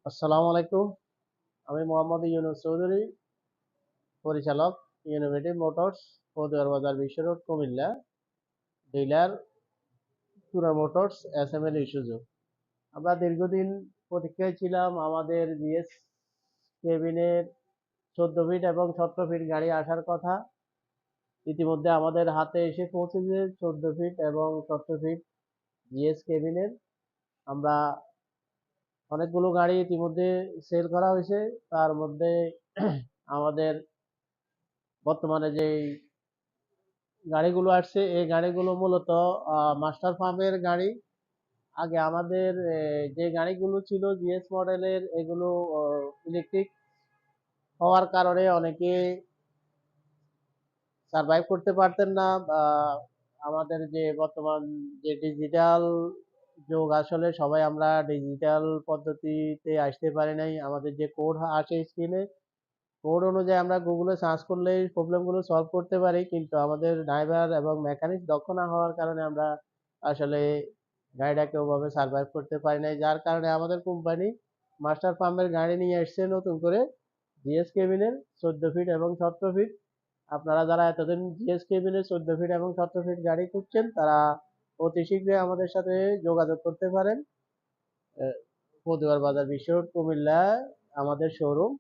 আসসালামু আলাইকুম। আমি মোহাম্মদ ইউনুস চৌধুরী, পরিচালক, ইনোভেটিভ মোটরস, পদুয়ার বাজার Bishwa road, Comilla. Dealer Tura motors, SML Isuzu. আমরা দীর্ঘদিন প্রতীক্ষায় ছিলাম আমাদের জিএস কেবিনের 14 ফিট এবং 17 ফিট গাড়ি আসার কথা। ইতিমধ্যে আমাদের হাতে এসে পৌঁছেছে 14 ফিট এবং 17 ফিট জিএস কেবিনের। আমরা অনেকগুলো গাড়ি ইতিমধ্যে সেল করা হয়েছে। তার মধ্যে আমাদের বর্তমানে যে গাড়িগুলো আসছে এই গাড়িগুলো মূলত মাস্টার ফার্মের গাড়ি। আগে আমাদের যে গাড়িগুলো ছিল জিএস মডেলের, এগুলো ইলেকট্রিক হওয়ার কারণে অনেকে সার্ভাইভ করতে পারতেন না। বা আমাদের যে বর্তমান যে ডিজিটাল যুগ, আসলে সবাই আমরা ডিজিটাল পদ্ধতিতে আসতে পারি নাই। আমাদের যে কোড আসে স্ক্রিনে, কোড অনুযায়ী আমরা গুগলে সার্চ করলেই প্রবলেমগুলো সলভ করতে পারি, কিন্তু আমাদের ড্রাইভার এবং মেকানিক দক্ষ না হওয়ার কারণে আমরা আসলে গাড়িটাকে ওভাবে সার্ভাইভ করতে পারি নাই। যার কারণে আমাদের কোম্পানি মাস্টার পাম্পের গাড়ি নিয়ে এসছে নতুন করে, জিএস কেবিনের 14 ফিট এবং 17 ফিট। আপনারা যারা এতদিন জিএস কেবিনের 14 ফিট এবং 17 ফিট গাড়ি খুঁজছেন, তারা অতি শীঘ্রই আমাদের সাথে যোগাযোগ করতে পারেন। পদুয়ার বাজার বিশ্ব রোড, কুমিল্লা আমাদের শোরুম।